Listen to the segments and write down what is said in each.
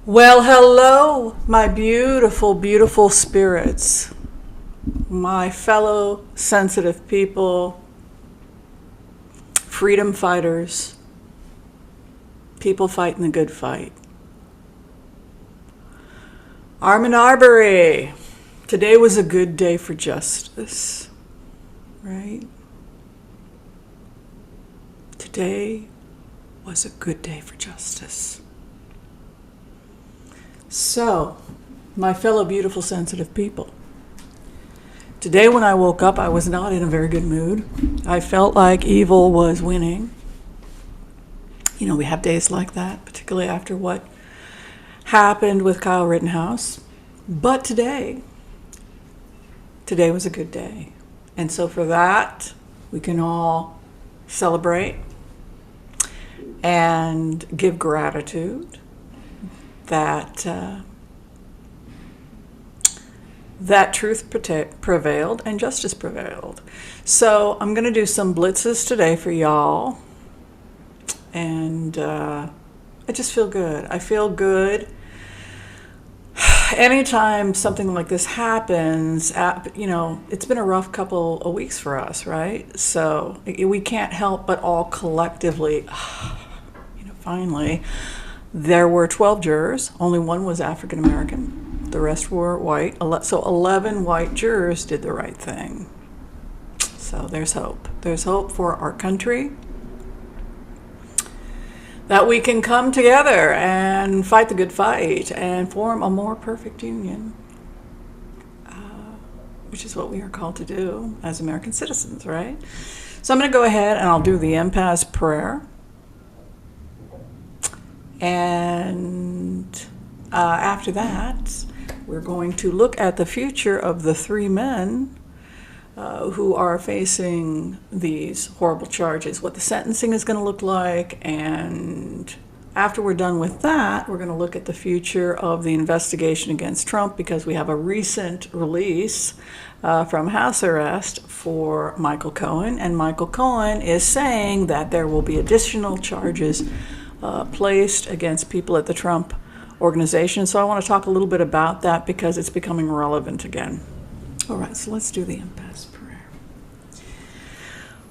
Well, hello, my beautiful, beautiful spirits, my fellow sensitive people, freedom fighters, people fighting the good fight. Ahmaud Arbery. Today was a good day for justice, right? Today was a good day for justice. So, my fellow beautiful sensitive people, today when I woke up, I was not in a very good mood. I felt like evil was winning. You know, we have days like that, particularly after what happened with Kyle Rittenhouse. But today was a good day. And so for that, we can all celebrate and give gratitude that truth prevailed and justice prevailed. So I'm going to do some blitzes today for y'all. And I just feel good. I feel good. Anytime something like this happens, you know, it's been a rough couple of weeks for us, right? So we can't help but all collectively, you know, finally, there were 12 jurors. Only one was African American. The rest were white. So 11 white jurors did the right thing. So there's hope. There's hope for our country, that we can come together and fight the good fight and form a more perfect union, which is what we are called to do as American citizens, right? So I'm going to go ahead and I'll do the Impasse prayer. And after that, we're going to look at the future of the three men who are facing these horrible charges, what the sentencing is going to look like. And after we're done with that, we're going to look at the future of the investigation against Trump, because we have a recent release from house arrest for Michael Cohen. And Michael Cohen is saying that there will be additional charges placed against people at the Trump organization. So I want to talk a little bit about that because it's becoming relevant again. All right, so let's do the impasse prayer.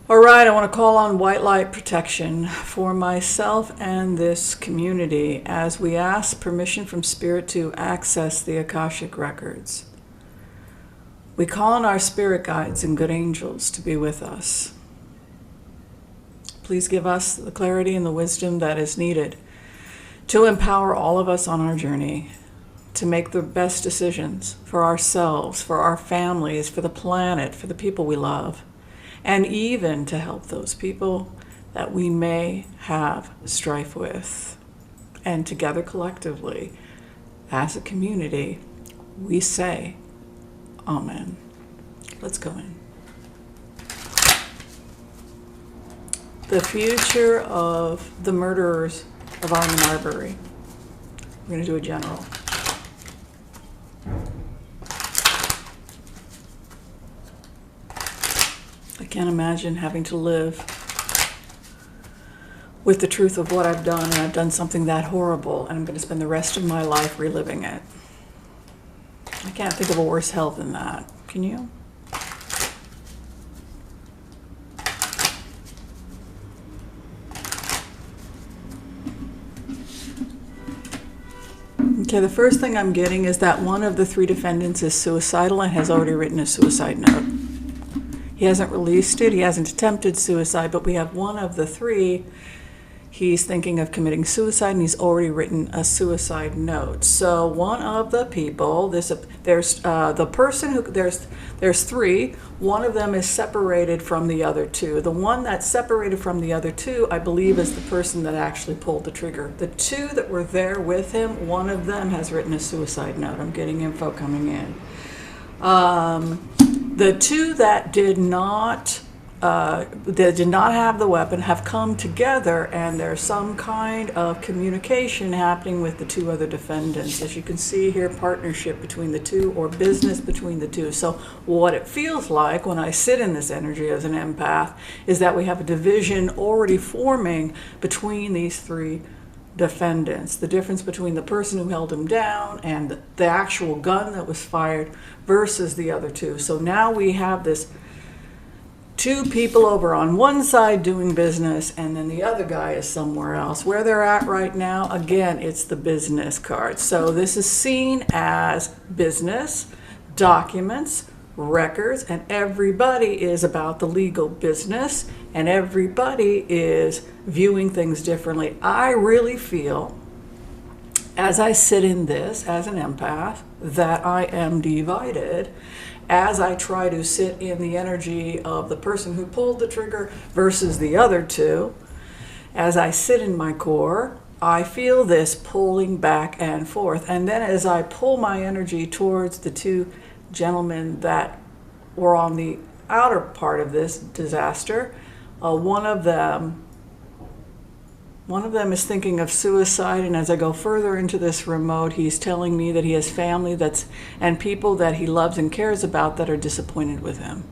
All right, I want to call on white light protection for myself and this community as we ask permission from Spirit to access the Akashic records. We call on our spirit guides and good angels to be with us. Please give us the clarity and the wisdom that is needed to empower all of us on our journey to make the best decisions for ourselves, for our families, for the planet, for the people we love, and even to help those people that we may have strife with. And together collectively, as a community, we say, Amen. Let's go in. The future of the murderers of Ahmaud Arbery. We're going to do a general. I can't imagine having to live with the truth of what I've done, and I've done something that horrible, and I'm going to spend the rest of my life reliving it. I can't think of a worse hell than that. Can you? Okay, the first thing I'm getting is that one of the three defendants is suicidal and has already written a suicide note. He hasn't released it, he hasn't attempted suicide, but we have one of the three. He's thinking of committing suicide, and he's already written a suicide note. So one of the people, there's the person who, there's three. One of them is separated from the other two. The one that's separated from the other two, I believe, is the person that actually pulled the trigger. The two that were there with him, one of them has written a suicide note. I'm getting info coming in. The two that did not that did not have the weapon have come together, and there's some kind of communication happening with the two other defendants. As you can see here, partnership between the two or business between the two. So what it feels like when I sit in this energy as an empath is that we have a division already forming between these three defendants. The difference between the person who held him down and the actual gun that was fired versus the other two. So now we have this two people over on one side doing business, and then the other guy is somewhere else. Where they're at right now, again, it's the business card. So this is seen as business, documents, records, and everybody is about the legal business, and everybody is viewing things differently. I really feel, as I sit in this as an empath, that I am divided as I try to sit in the energy of the person who pulled the trigger versus the other two. As I sit in my core, I feel this pulling back and forth. And then as I pull my energy towards the two gentlemen that were on the outer part of this disaster, one of them is thinking of suicide, and as I go further into this remote, he's telling me that he has family and people that he loves and cares about that are disappointed with him.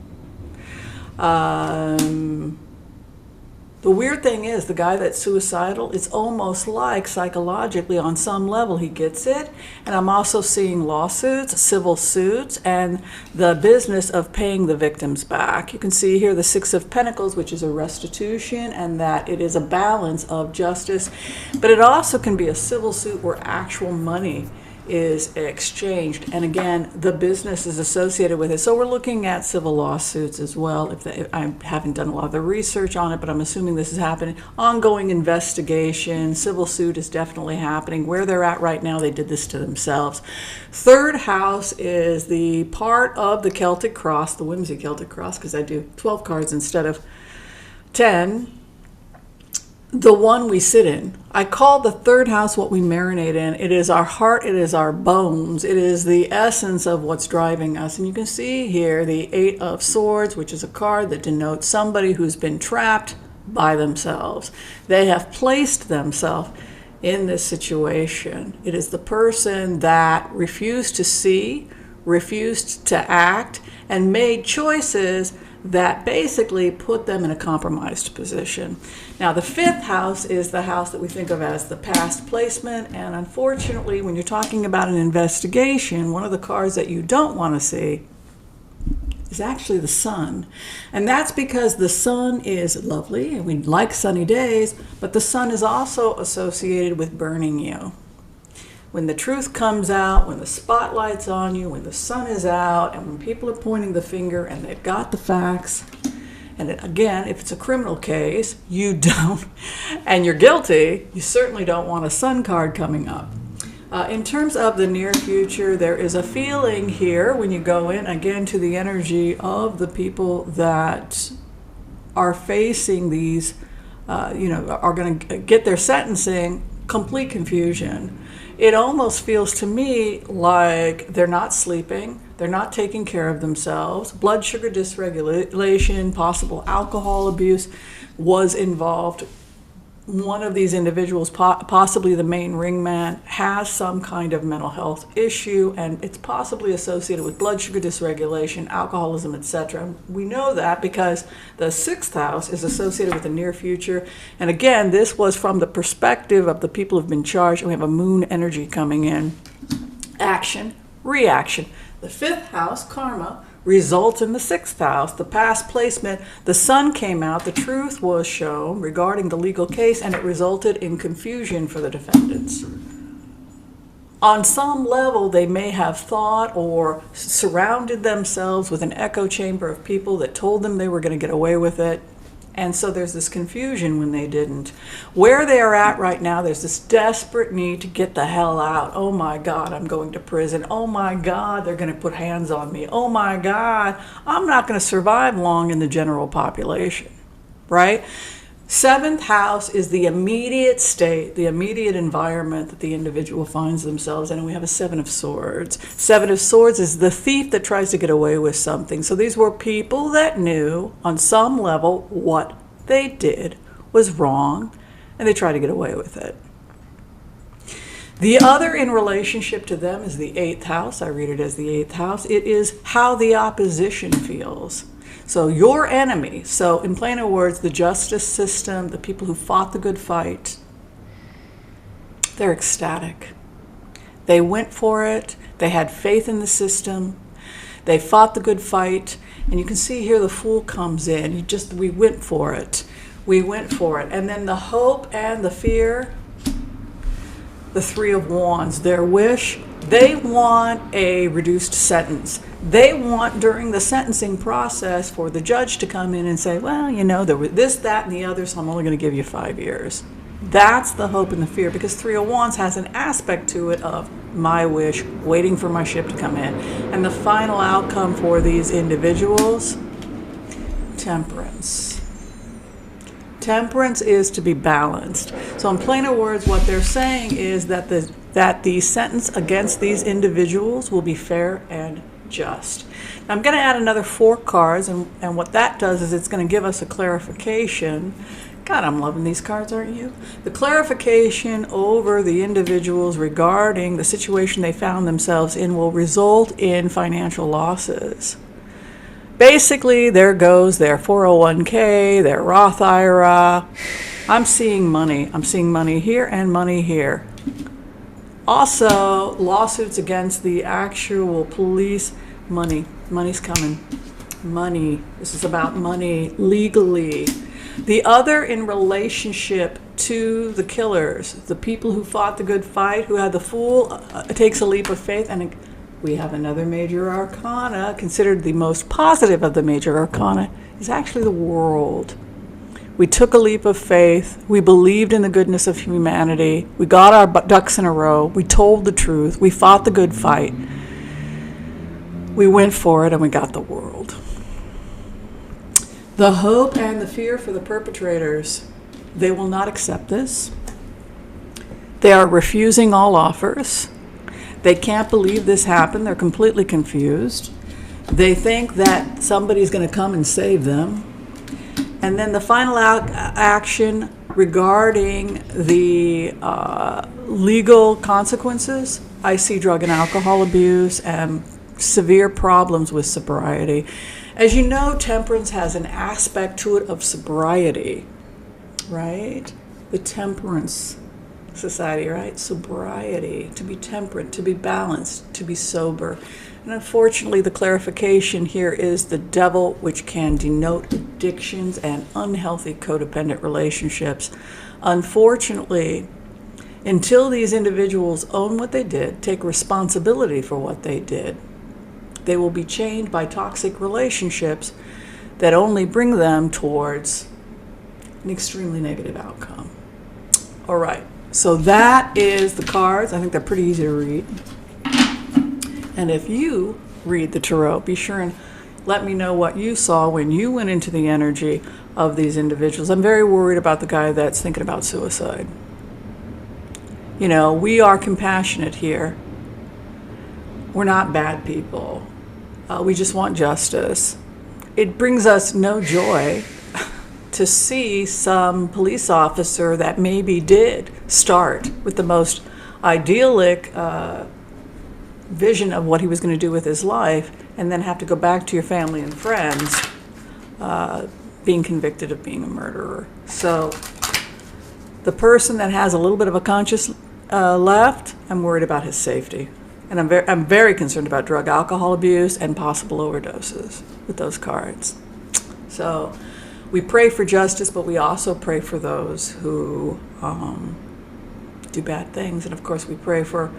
The weird thing is, the guy that's suicidal, it's almost like psychologically on some level he gets it. And I'm also seeing lawsuits, civil suits, and the business of paying the victims back. You can see here the Six of Pentacles, which is a restitution, and that it is a balance of justice. But it also can be a civil suit where actual money is exchanged, and again, the business is associated with it. So we're looking at civil lawsuits as well. I haven't done a lot of the research on it, but I'm assuming this is happening. Ongoing investigation, civil suit is definitely happening. Where they're at right now, they did this to themselves. Third house is the part of the Celtic Cross, the Whimsy Celtic Cross, because I do 12 cards instead of 10. The one we sit in. I call the third house what we marinate in. It is our heart, it is our bones, it is the essence of what's driving us. And you can see here the Eight of Swords, which is a card that denotes somebody who's been trapped by themselves. They have placed themselves in this situation. It is the person that refused to see, refused to act, and made choices that basically put them in a compromised position. Now, the fifth house is the house that we think of as the past placement, and unfortunately, when you're talking about an investigation, one of the cards that you don't want to see is actually the sun. And that's because the sun is lovely, and we like sunny days, but the sun is also associated with burning you. When the truth comes out, when the spotlight's on you, when the sun is out, and when people are pointing the finger and they've got the facts, and again, if it's a criminal case, you don't, and you're guilty, you certainly don't want a sun card coming up. In terms of the near future, there is a feeling here when you go in, again, to the energy of the people that are facing these, are going to get their sentencing, complete confusion. It almost feels to me like they're not sleeping, they're not taking care of themselves. Blood sugar dysregulation, possible alcohol abuse was involved. One of these individuals, possibly the main ringman, has some kind of mental health issue, and it's possibly associated with blood sugar dysregulation, alcoholism, etc. We know that because the sixth house is associated with the near future. And again, this was from the perspective of the people who've been charged, and we have a moon energy coming in. Action, reaction. The fifth house, karma, results in the sixth house, the past placement. The sun came out, the truth was shown regarding the legal case, and it resulted in confusion for the defendants. On some level, they may have thought or surrounded themselves with an echo chamber of people that told them they were going to get away with it. And so there's this confusion when they didn't. Where they are at right now, there's this desperate need to get the hell out. Oh my God, I'm going to prison. Oh my God, they're going to put hands on me. Oh my God, I'm not going to survive long in the general population, right? Seventh house is the immediate state, the immediate environment that the individual finds themselves in. And we have a Seven of Swords. Seven of Swords is the thief that tries to get away with something. So these were people that knew on some level what they did was wrong, and they tried to get away with it. The other in relationship to them is the eighth house. I read it as the eighth house. It is how the opposition feels. So your enemy, so in plainer words, the justice system, the people who fought the good fight, they're ecstatic. They went for it. They had faith in the system. They fought the good fight. And you can see here the Fool comes in. We went for it. We went for it. And then the hope and the fear, the Three of Wands, their wish, they want a reduced sentence. They want, during the sentencing process, for the judge to come in and say, well, there was this, that, and the other, so I'm only going to give you 5 years. That's the hope and the fear, because Three of Wands has an aspect to it of my wish, waiting for my ship to come in. And the final outcome for these individuals, Temperance. Temperance is to be balanced. So in plainer words, what they're saying is that the sentence against these individuals will be fair and just. Now, I'm going to add another 4 cards, and what that does is it's going to give us a clarification. God, I'm loving these cards, aren't you? The clarification over the individuals regarding the situation they found themselves in will result in financial losses. Basically, there goes their 401k, their Roth IRA. I'm seeing money. I'm seeing money here and money here. Also, lawsuits against the actual police. Money's coming. Money. This is about money legally. The other in relationship to the killers, the people who fought the good fight, who had the Fool, takes a leap of faith, and we have another major arcana, considered the most positive of the major arcana, is actually the World. We took a leap of faith. We believed in the goodness of humanity. We got our ducks in a row. We told the truth. We fought the good fight. We went for it, and we got the World. The hope and the fear for the perpetrators, they will not accept this. They are refusing all offers. They can't believe this happened. They're completely confused. They think that somebody's going to come and save them. And then the final action regarding the legal consequences, I see drug and alcohol abuse and severe problems with sobriety. As you know, temperance has an aspect to it of sobriety, right? The Temperance Society, right? Sobriety, to be temperate, to be balanced, to be sober. And unfortunately, the clarification here is the devil, which can denote addictions and unhealthy codependent relationships. Unfortunately, until these individuals own what they did, take responsibility for what they did, they will be chained by toxic relationships that only bring them towards an extremely negative outcome. All right, so that is the cards. I think they're pretty easy to read. And if you read the tarot, be sure and let me know what you saw when you went into the energy of these individuals. I'm very worried about the guy that's thinking about suicide. We are compassionate here. We're not bad people. We just want justice. It brings us no joy to see some police officer that maybe did start with the most idyllic vision of what he was going to do with his life, and then have to go back to your family and friends being convicted of being a murderer. So the person that has a little bit of a conscience left, I'm worried about his safety. And I'm very concerned about drug alcohol abuse and possible overdoses with those cards. So we pray for justice, but we also pray for those who do bad things. And of course, we pray for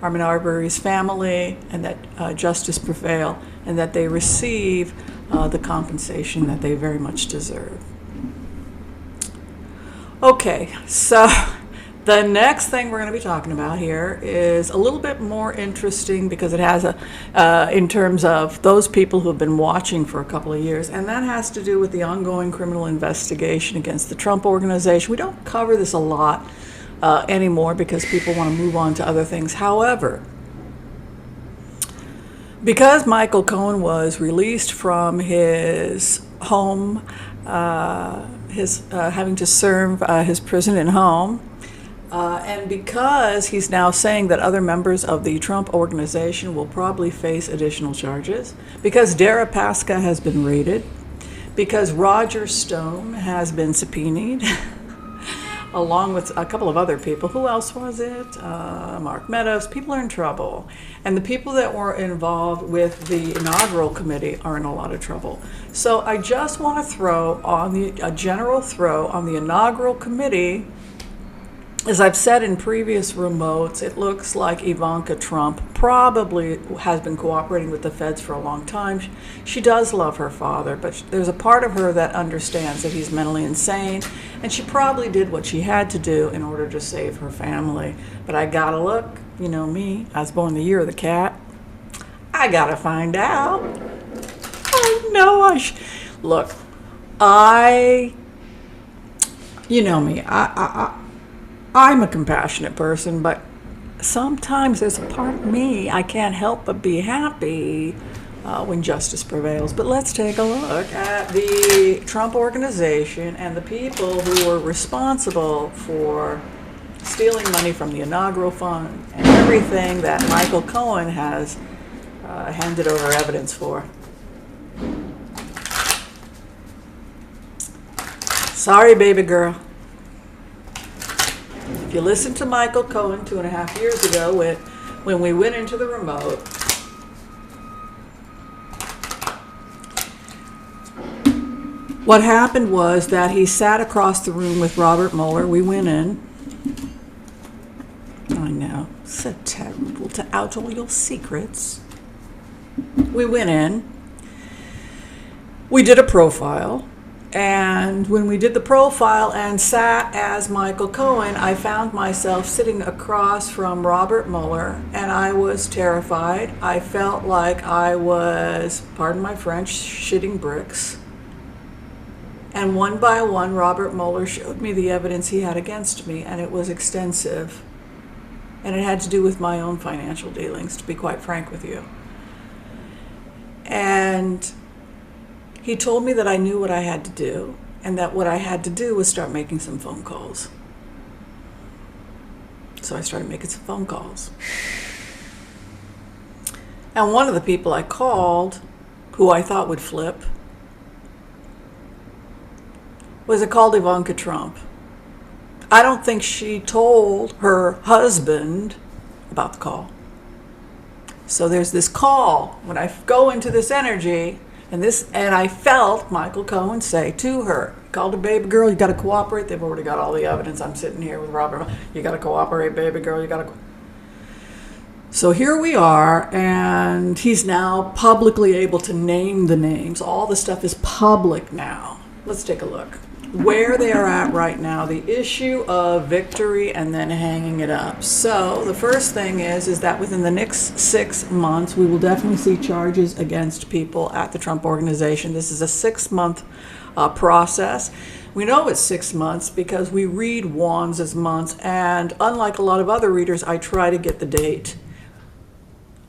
Ahmaud Arbery's family, and that justice prevail, and that they receive the compensation that they very much deserve. Okay, so The next thing we're going to be talking about here is a little bit more interesting because it has in terms of those people who have been watching for a couple of years, and that has to do with the ongoing criminal investigation against the Trump Organization. We don't cover this a lot anymore because people want to move on to other things. However, because Michael Cohen was released from his home, having to serve his prison at home, and because he's now saying that other members of the Trump Organization will probably face additional charges, because Deripaska has been raided, because Roger Stone has been subpoenaed, along with a couple of other people. Who else was it? Mark Meadows. People are in trouble. And the people that were involved with the inaugural committee are in a lot of trouble. So I just want to throw on a general throw on the inaugural committee. As I've said in previous remotes, it looks like Ivanka Trump probably has been cooperating with the feds for a long time. She does love her father, but there's a part of her that understands that he's mentally insane, and she probably did what she had to do in order to save her family. But I gotta look, you know me, I was born the year of the cat. I gotta find out. I know look, you know me, I'm a compassionate person, but sometimes there's a part of me I can't help but be happy when justice prevails. But let's take a look at the Trump Organization and the people who were responsible for stealing money from the inaugural fund and everything that Michael Cohen has handed over evidence for. Sorry, baby girl. If you listen to Michael Cohen 2.5 years ago when we went into the remote, what happened was that he sat across the room with Robert Mueller. We went in. I know, so terrible to out all your secrets. We went in. We did a profile. And when we did the profile and sat as Michael Cohen, I found myself sitting across from Robert Mueller, and I was terrified. I felt like I was, pardon my French, shitting bricks. And one by one, Robert Mueller showed me the evidence he had against me, and it was extensive. And it had to do with my own financial dealings, to be quite frank with you. And he told me that I knew what I had to do, and that what I had to do was start making some phone calls. So I started making some phone calls. And one of the people I called, who I thought would flip, was called Ivanka Trump. I don't think she told her husband about the call. So there's this call. When I go into this energy, and I felt Michael Cohen say to her, called her, baby girl, you got to cooperate. They've already got all the evidence. I'm sitting here with Robert. You got to cooperate, baby girl. You got to. So here we are, and he's now publicly able to name the names. All the stuff is public now. Let's take a look. Where they are at right now, the issue of victory and then hanging it up. So the first thing is that within the next 6 months, we will definitely see charges against people at the Trump Organization. This is a 6-month process. We know it's 6 months because we read wands as months, and unlike a lot of other readers, I try to get the date.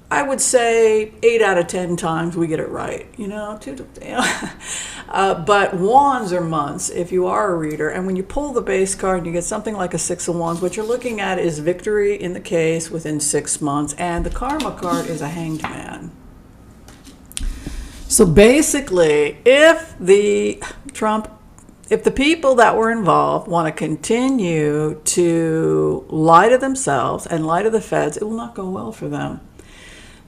I would say 8 out of 10 times we get it right, but wands are months if you are a reader. And when you pull the base card and you get something like a 6 of Wands, what you're looking at is victory in the case within 6 months. And the karma card is a hanged man. So basically, if the people that were involved want to continue to lie to themselves and lie to the feds, it will not go well for them.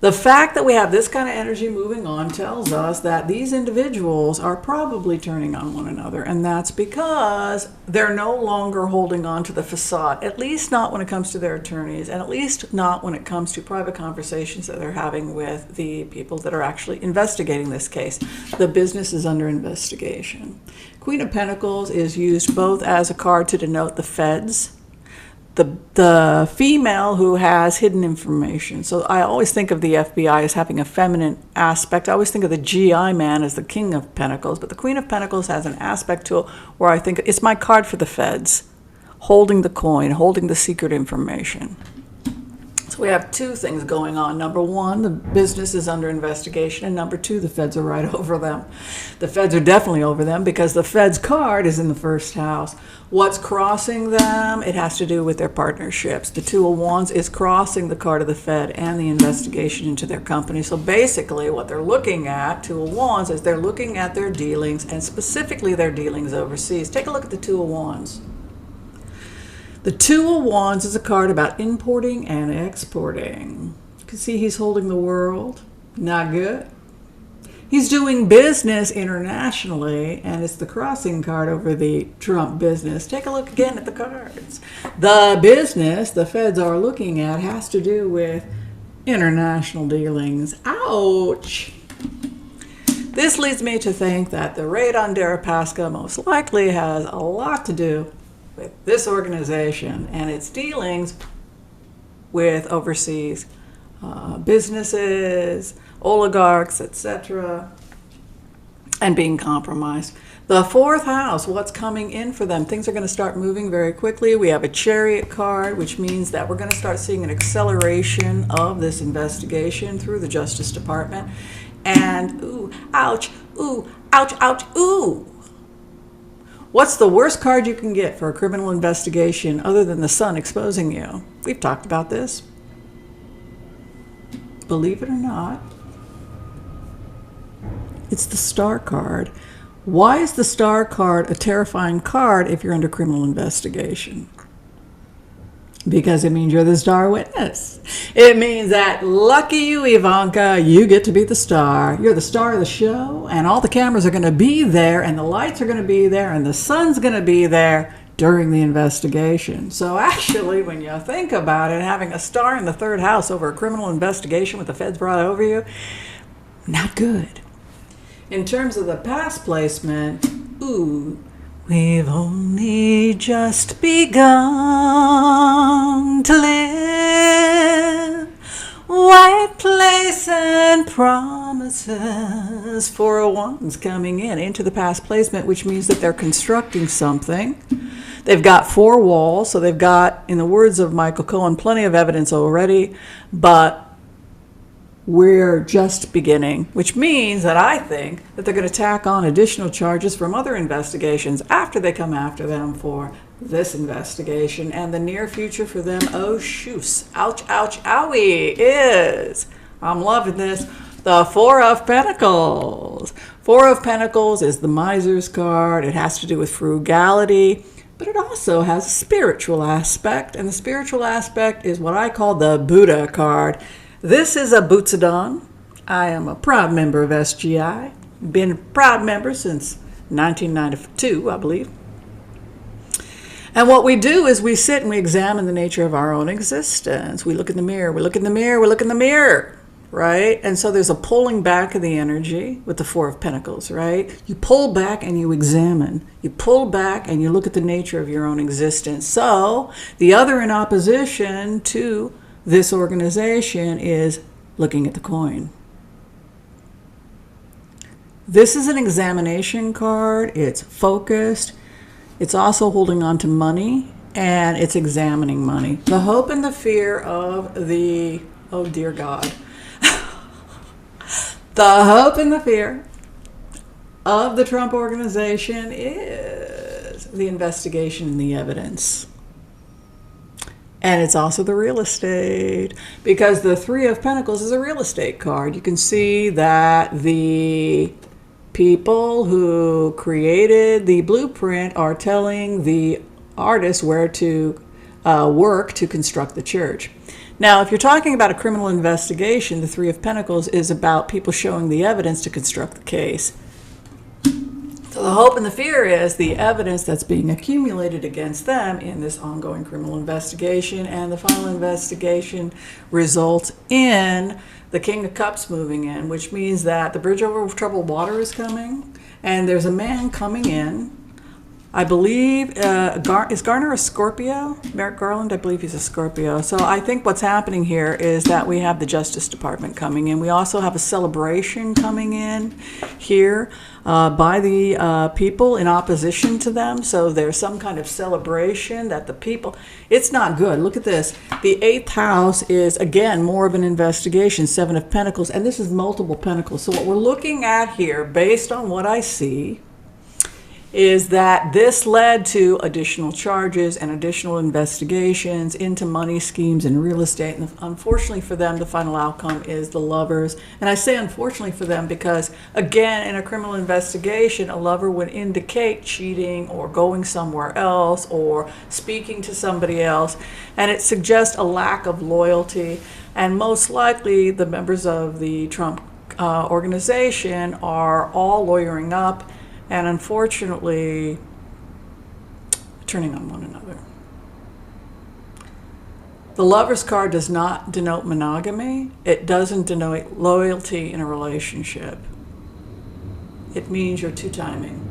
The fact that we have this kind of energy moving on tells us that these individuals are probably turning on one another, and that's because they're no longer holding on to the facade, at least not when it comes to their attorneys, and at least not when it comes to private conversations that they're having with the people that are actually investigating this case. The business is under investigation. Queen of Pentacles is used both as a card to denote the feds, the female who has hidden information. So I always think of the FBI as having a feminine aspect. I always think of the GI man as the King of Pentacles, but the Queen of Pentacles has an aspect to it where I think it's my card for the feds, holding the coin, holding the secret information. So we have two things going on. Number one, the business is under investigation, and number two, the feds are right over them. The feds are definitely over them because the feds card is in the first house. What's crossing them? It has to do with their partnerships. The Two of Wands is crossing the card of the Fed and the investigation into their company. So basically what they're looking at, Two of Wands, is they're looking at their dealings, and specifically their dealings overseas. Take a look at the Two of Wands. The Two of Wands is a card about importing and exporting. You can see he's holding the world. Not good. He's doing business internationally, and it's the crossing card over the Trump business. Take a look again at the cards. The business the feds are looking at has to do with international dealings. Ouch! This leads me to think that the raid on Deripaska most likely has a lot to do with this organization and its dealings with overseas businesses, oligarchs, etc., and being compromised. The fourth house, what's coming in for them? Things are going to start moving very quickly. We have a Chariot card, which means that we're going to start seeing an acceleration of this investigation through the Justice Department. And, ooh, ouch, ooh, ouch, ouch, ooh. What's the worst card you can get for a criminal investigation other than the sun exposing you? We've talked about this. Believe it or not, it's the Star card. Why is the Star card a terrifying card if you're under criminal investigation? Because it means you're the star witness. It means that lucky you, Ivanka, you get to be the star. You're the star of the show, and all the cameras are going to be there, and the lights are going to be there, and the sun's going to be there during the investigation. So actually, when you think about it, having a star in the third house over a criminal investigation with the feds brought over you, not good. In terms of the past placement, ooh, we've only just begun to live. White place and promises. Four of Wands coming in into the past placement, which means that they're constructing something. They've got four walls, so they've got, in the words of Michael Cohen, plenty of evidence already, but we're just beginning, which means that I think that they're going to tack on additional charges from other investigations after they come after them for this investigation. And the near future for them, oh shoos, ouch, ouch, owie, is, I'm loving this, the Four of Pentacles. Four of Pentacles is the Miser's card. It has to do with frugality, but it also has a spiritual aspect, and the spiritual aspect is what I call the Buddha card. This is a Butsudan. I am a proud member of SGI. Been a proud member since 1992, I believe. And what we do is we sit and we examine the nature of our own existence. We look in the mirror, we look in the mirror, we look in the mirror, right? And so there's a pulling back of the energy with the Four of Pentacles, right? You pull back and you examine. You pull back and you look at the nature of your own existence. So the other in opposition to this organization is looking at the coin. This is an examination card. It's focused. It's also holding on to money, and it's examining money. The hope and the fear of the, oh dear God. The hope and the fear of the Trump organization is the investigation and the evidence. And it's also the real estate, because the Three of Pentacles is a real estate card. You can see that the people who created the blueprint are telling the artist where to work to construct the church. Now, if you're talking about a criminal investigation, the Three of Pentacles is about people showing the evidence to construct the case. So the hope and the fear is the evidence that's being accumulated against them in this ongoing criminal investigation, and the final investigation results in the King of Cups moving in, which means that the bridge over troubled water is coming, and there's a man coming in I believe, is Garner a Scorpio? Merrick Garland, I believe he's a Scorpio. So I think what's happening here is that we have the Justice Department coming in. We also have a celebration coming in here by the people in opposition to them. So there's some kind of celebration that the people, it's not good. Look at this. The 8th house is, again, more of an investigation, 7 of Pentacles, and this is multiple Pentacles. So what we're looking at here, based on what I see, is that this led to additional charges and additional investigations into money schemes and real estate. And unfortunately for them, the final outcome is the Lovers. And I say unfortunately for them because, again, in a criminal investigation, a lover would indicate cheating or going somewhere else or speaking to somebody else. And it suggests a lack of loyalty. And most likely the members of the Trump organization are all lawyering up and unfortunately turning on one another. The Lover's card does not denote monogamy. It doesn't denote loyalty in a relationship. It means you're two-timing.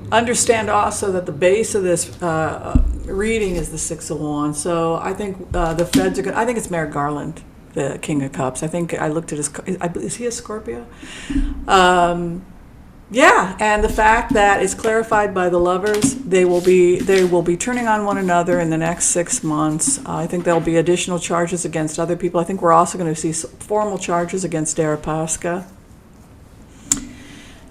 Understand also that the base of this reading is the 6 of Wands. So I think the feds are going to, I think it's Merrick Garland, the King of Cups. I think I looked at his, is he a Scorpio? Yeah, and the fact that it's clarified by the Lovers, they will be turning on one another in the next 6 months. I think there'll be additional charges against other people. I think we're also going to see formal charges against Deripaska.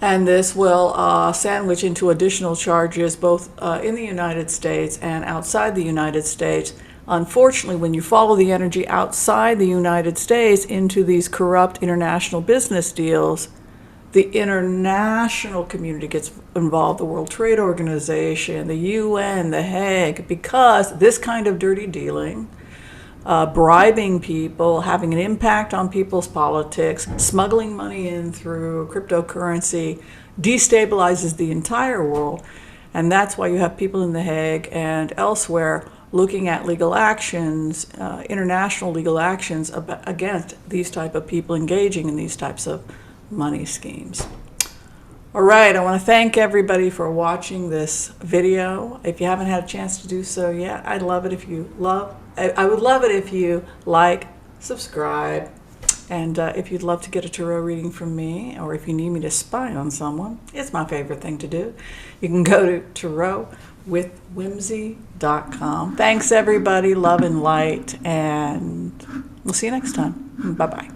And this will sandwich into additional charges both in the United States and outside the United States. Unfortunately, when you follow the energy outside the United States into these corrupt international business deals, the international community gets involved, the World Trade Organization, the UN, the Hague, because this kind of dirty dealing, bribing people, having an impact on people's politics, smuggling money in through cryptocurrency, destabilizes the entire world. And that's why you have people in the Hague and elsewhere looking at legal actions, international legal actions against these type of people engaging in these types of money schemes. All right, I want to thank everybody for watching this video. If you haven't had a chance to do so yet, I would love it if you like, subscribe, and if you'd love to get a tarot reading from me, or if you need me to spy on someone, it's my favorite thing to do. You can go to tarotwithwhimsy.com. Thanks everybody, love and light, and we'll see you next time. Bye-bye.